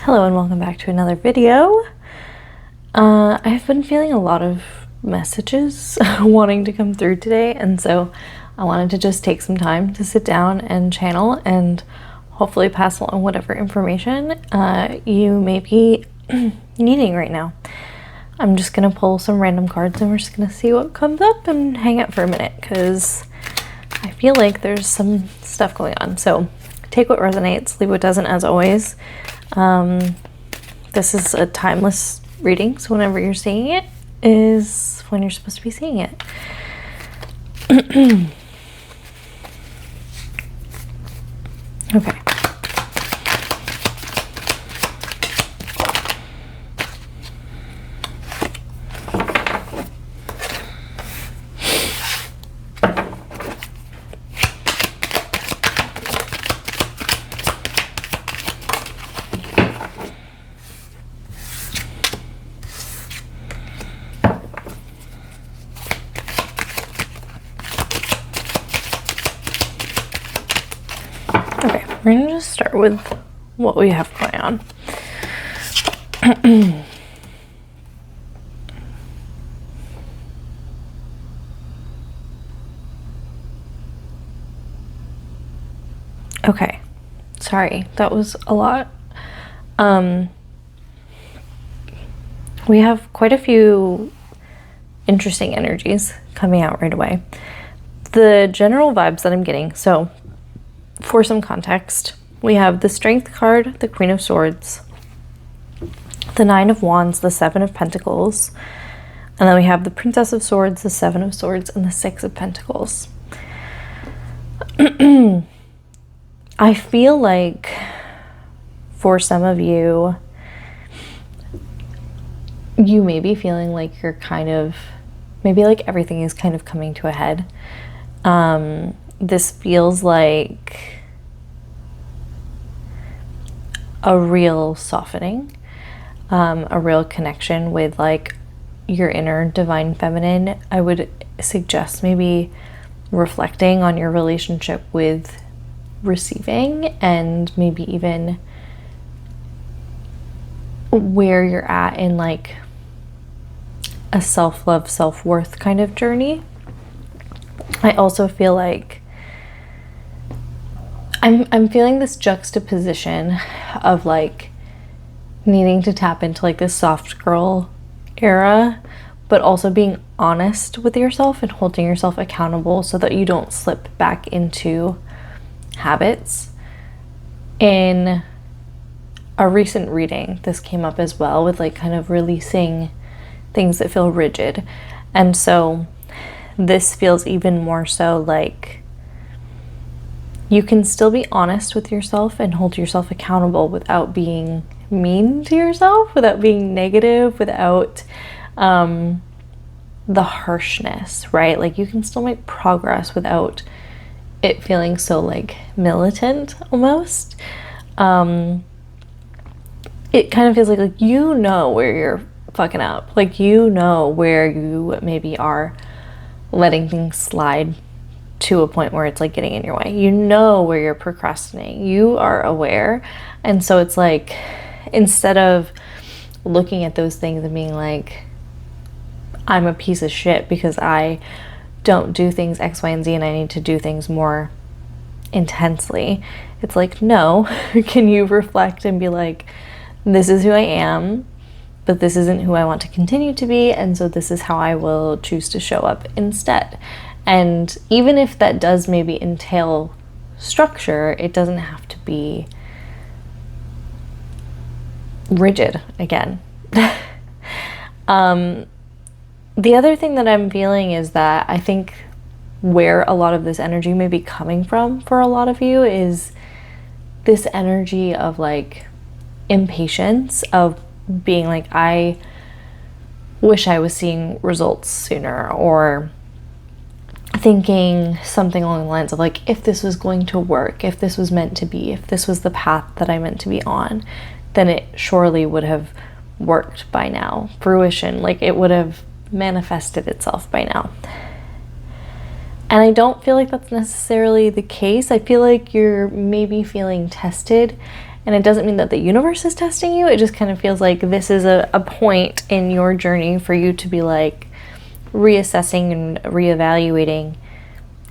Hello and welcome back to another video. I've been feeling a lot of messages wanting to come through today, and so I wanted to just take some time to sit down and channel and hopefully pass along whatever information you may be needing right now. I'm just gonna pull some random cards and we're just gonna see what comes up and hang out for a minute because I feel like there's some stuff going on. So take what resonates, leave what doesn't, as always. This is a timeless reading, so whenever you're seeing it is when you're supposed to be seeing it. Okay. Okay, we're gonna just start with what we have going on. Okay, sorry, that was a lot. We have quite a few interesting energies coming out right away. The general vibes that I'm getting, so for some context, we have the Strength card, the Queen of Swords, the Nine of Wands, the Seven of Pentacles, and then we have the Princess of Swords, the Seven of Swords, and the Six of Pentacles. I feel like for some of you, you may be feeling like you're kind of, maybe like everything is kind of coming to a head. This feels like a real softening, a real connection with like your inner divine feminine. I would suggest maybe reflecting on your relationship with receiving and maybe even where you're at in like a self-love, self-worth kind of journey. I also feel like I'm feeling this juxtaposition of like needing to tap into like this soft girl era, but also being honest with yourself and holding yourself accountable so that you don't slip back into habits. In a recent reading, this came up as well with like kind of releasing things that feel rigid. And so this feels even more so like you can still be honest with yourself and hold yourself accountable without being mean to yourself, without being negative, without the harshness, right? Like you can still make progress without it feeling so like militant almost. It kind of feels like you know where you're fucking up. Like you know where you maybe are letting things slide to a point where it's like getting in your way. You know where you're procrastinating. You are aware. And so it's like, instead of looking at those things and being like, I'm a piece of shit because I don't do things X, Y, and Z and I need to do things more intensely. It's like, no, can you reflect and be like, this is who I am, but this isn't who I want to continue to be, and so this is how I will choose to show up instead. And even if that does maybe entail structure, it doesn't have to be rigid again. The other thing that I'm feeling is that I think where a lot of this energy may be coming from for a lot of you is this energy of like impatience, of being like, I wish I was seeing results sooner, or thinking something along the lines of like, if this was going to work, if this was meant to be, if this was the path that I meant to be on, then it surely would have worked by now. Fruition, like it would have manifested itself by now. And I don't feel like that's necessarily the case. I feel like you're maybe feeling tested And it doesn't mean that the universe is testing you. It just kind of feels like this is a point in your journey for you to be like reassessing and reevaluating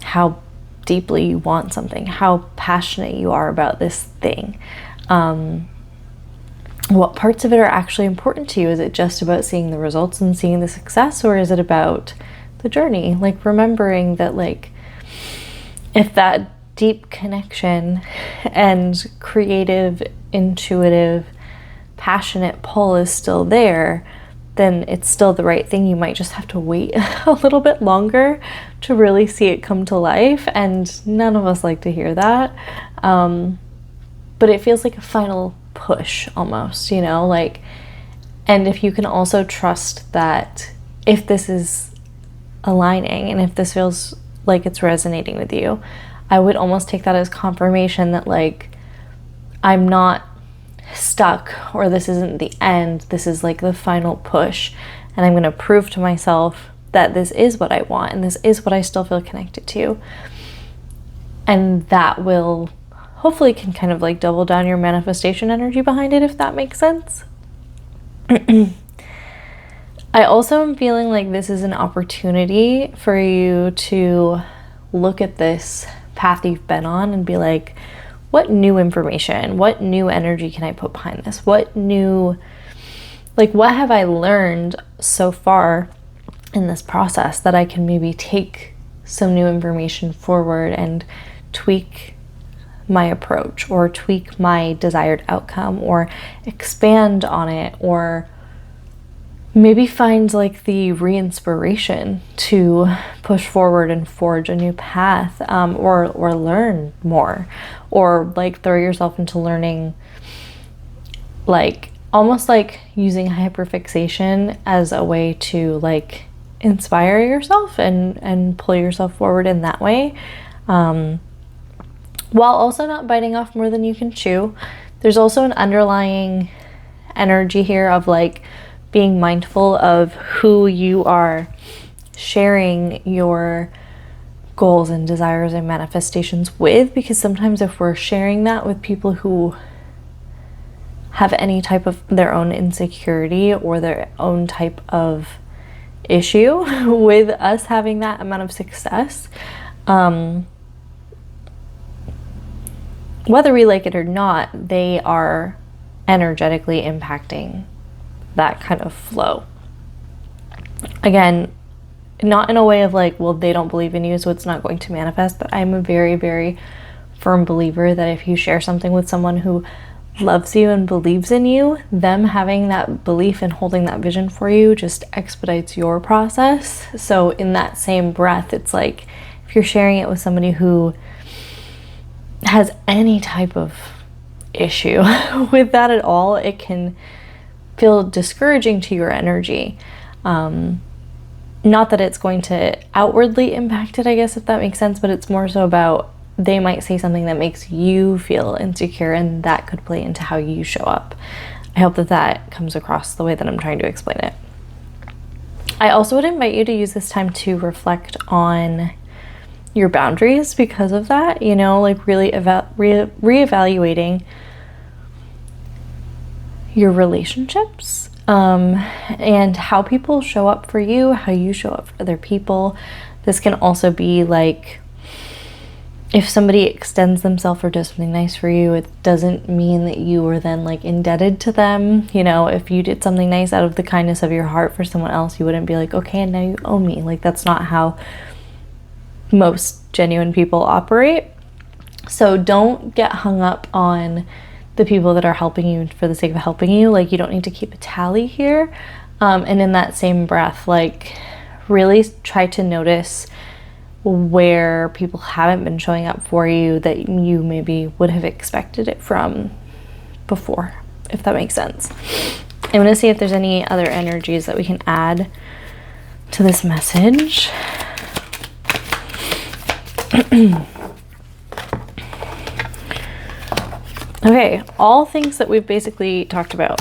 how deeply you want something, how passionate you are about this thing. What parts of it are actually important to you? Is it just about seeing the results and seeing the success, or is it about the journey? Like remembering that, like, if that deep connection and creative, intuitive, passionate pull is still there, then it's still the right thing. You might just have to wait a little bit longer to really see it come to life, and none of us like to hear that. But it feels like a final push almost, you know, like, and if you can also trust that if this is aligning and if this feels like it's resonating with you, I would almost take that as confirmation that, like, I'm not stuck, or this isn't the end, this is like the final push, and I'm going to prove to myself that this is what I want and this is what I still feel connected to. And that will hopefully can kind of like double down your manifestation energy behind it, if that makes sense. I also am feeling like this is an opportunity for you to look at this path you've been on and be like, what new information, what new energy can I put behind this? What new, like, what have I learned so far in this process that I can maybe take some new information forward and tweak my approach, or tweak my desired outcome, or expand on it, or maybe find like the re-inspiration to push forward and forge a new path, or learn more, or like throw yourself into learning, like almost like using hyperfixation as a way to like inspire yourself and pull yourself forward in that way, while also not biting off more than you can chew. There's also an underlying energy here of like being mindful of who you are sharing your goals and desires and manifestations with, because sometimes if we're sharing that with people who have any type of their own insecurity or their own type of issue with us having that amount of success, whether we like it or not, they are energetically impacting that kind of flow. Again, not in a way of like, well, they don't believe in you, so it's not going to manifest, but I'm a very, very firm believer that if you share something with someone who loves you and believes in you, them having that belief and holding that vision for you just expedites your process. So in that same breath, it's like if you're sharing it with somebody who has any type of issue with that at all, it can feel discouraging to your energy. Not that it's going to outwardly impact it, I guess, if that makes sense, but it's more so about they might say something that makes you feel insecure, and that could play into how you show up. I hope that that comes across the way that I'm trying to explain it. I also would invite you to use this time to reflect on your boundaries because of that, you know, like really reevaluating your relationships, and how people show up for you, how you show up for other people. This can also be like, if somebody extends themselves or does something nice for you, it doesn't mean that you are then like indebted to them. You know, if you did something nice out of the kindness of your heart for someone else, you wouldn't be like, okay, and now you owe me. Like, that's not how most genuine people operate. So don't get hung up on the people that are helping you for the sake of helping you. Like, you don't need to keep a tally here. And in that same breath, like, really try to notice where people haven't been showing up for you that you maybe would have expected it from before, if that makes sense. I'm going to see if there's any other energies that we can add to this message. Okay, all things that we've basically talked about.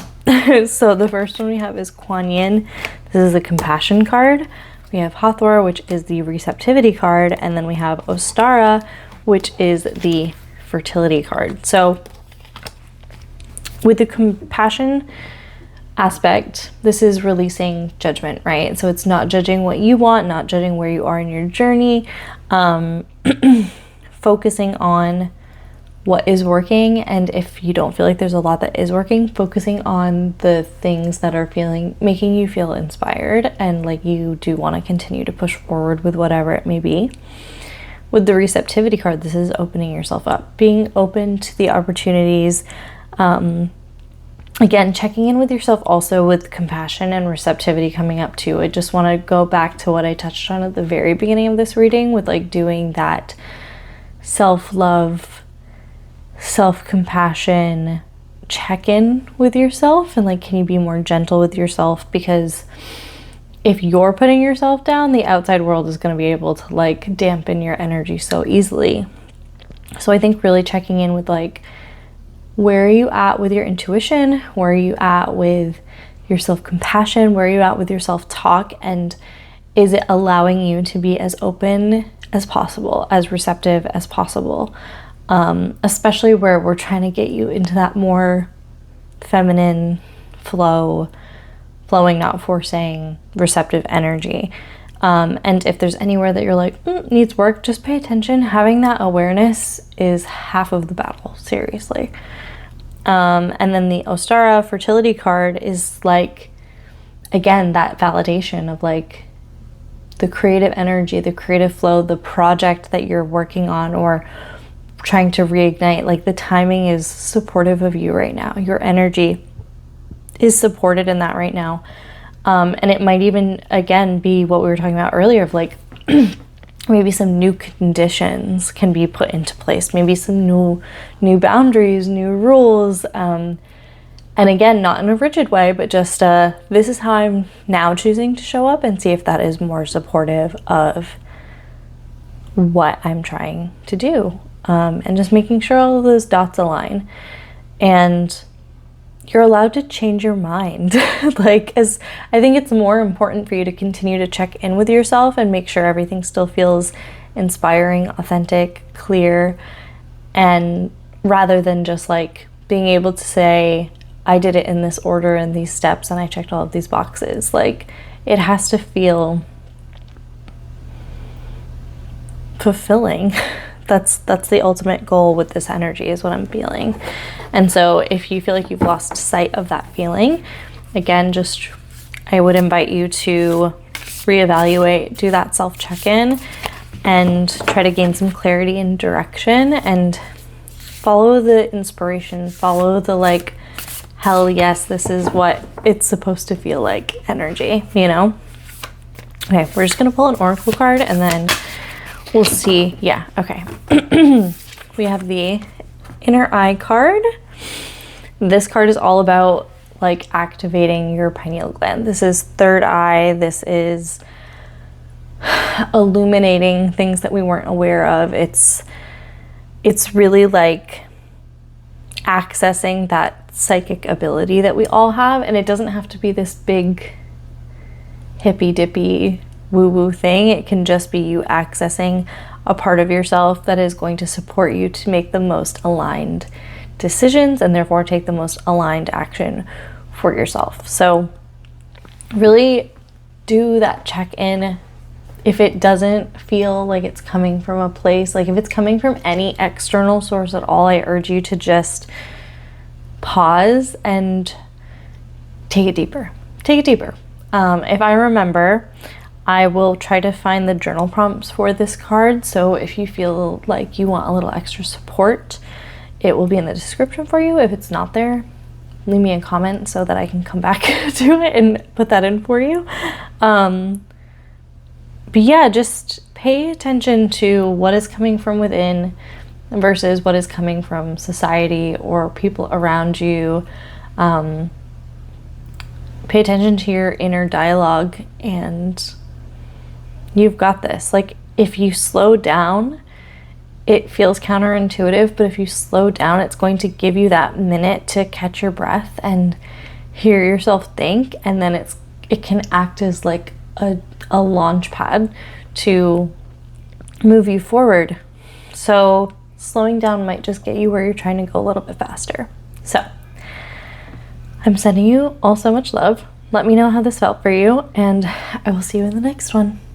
So the first one we have is Kuan Yin. This is the compassion card. We have Hathor, which is the receptivity card, and then we have Ostara, which is the fertility card. So With the compassion aspect, this is releasing judgment, right? So it's not judging what you want, not judging where you are in your journey, focusing on what is working. And if you don't feel like there's a lot that is working, focusing on the things that are making you feel inspired and like you do want to continue to push forward with whatever it may be. With the receptivity card, this is opening yourself up, being open to the opportunities. Again, checking in with yourself also with compassion and receptivity coming up too. I just want to go back to what I touched on at the very beginning of this reading with like doing that self-love, self-compassion check-in with yourself, and like, can you be more gentle with yourself? Because if you're putting yourself down, the outside world is going to be able to like dampen your energy so easily. So I think really checking in with like, where are you at with your intuition? Where are you at with your self-compassion? Where are you at with your self-talk? And is it allowing you to be as open as possible, as receptive as possible? Especially where we're trying to get you into that more feminine flowing, not forcing, receptive energy. And if there's anywhere that you're like, needs work, just pay attention. Having that awareness is half of the battle, seriously. And then the Ostara fertility card is like, again, that validation of like the creative energy, the creative flow, the project that you're working on or trying to reignite. Like the timing is supportive of you right now. Your energy is supported in that right now. And it might even, again, be what we were talking about earlier of like, maybe some new conditions can be put into place. Maybe some new boundaries, new rules. And again, not in a rigid way, but just this is how I'm now choosing to show up, and see if that is more supportive of what I'm trying to do. And just making sure all of those dots align. And you're allowed to change your mind. Like, as I think it's more important for you to continue to check in with yourself and make sure everything still feels inspiring, authentic, clear, and rather than just like being able to say, I did it in this order and these steps and I checked all of these boxes. Like, it has to feel fulfilling. That's the ultimate goal with this energy, is what I'm feeling. And so if you feel like you've lost sight of that feeling, again, just I would invite you to reevaluate, do that self check-in, and try to gain some clarity and direction, and follow the inspiration, follow the like, hell yes, this is what it's supposed to feel like energy, you know? Okay, we're just gonna pull an oracle card and then we'll see. Yeah, okay. We have the Inner Eye card. This card is all about like activating your pineal gland. This is third eye. This is illuminating things that we weren't aware of. It's really like accessing that psychic ability that we all have, and it doesn't have to be this big hippy dippy woo-woo thing. It can just be you accessing a part of yourself that is going to support you to make the most aligned decisions and therefore take the most aligned action for yourself. So really do that check-in. If it doesn't feel like it's coming from a place, like if it's coming from any external source at all, I urge you to just pause and take it deeper. Take it deeper. If I remember, I will try to find the journal prompts for this card. So if you feel like you want a little extra support, it will be in the description for you. If it's not there, leave me a comment so that I can come back to it and put that in for you. But yeah, just pay attention to what is coming from within versus what is coming from society or people around you. Pay attention to your inner dialogue, and you've got this. Like, if you slow down, it feels counterintuitive, but if you slow down, it's going to give you that minute to catch your breath and hear yourself think, and then it can act as like a launch pad to move you forward. So slowing down might just get you where you're trying to go a little bit faster. So I'm sending you all so much love. Let me know how this felt for you, and I will see you in the next one.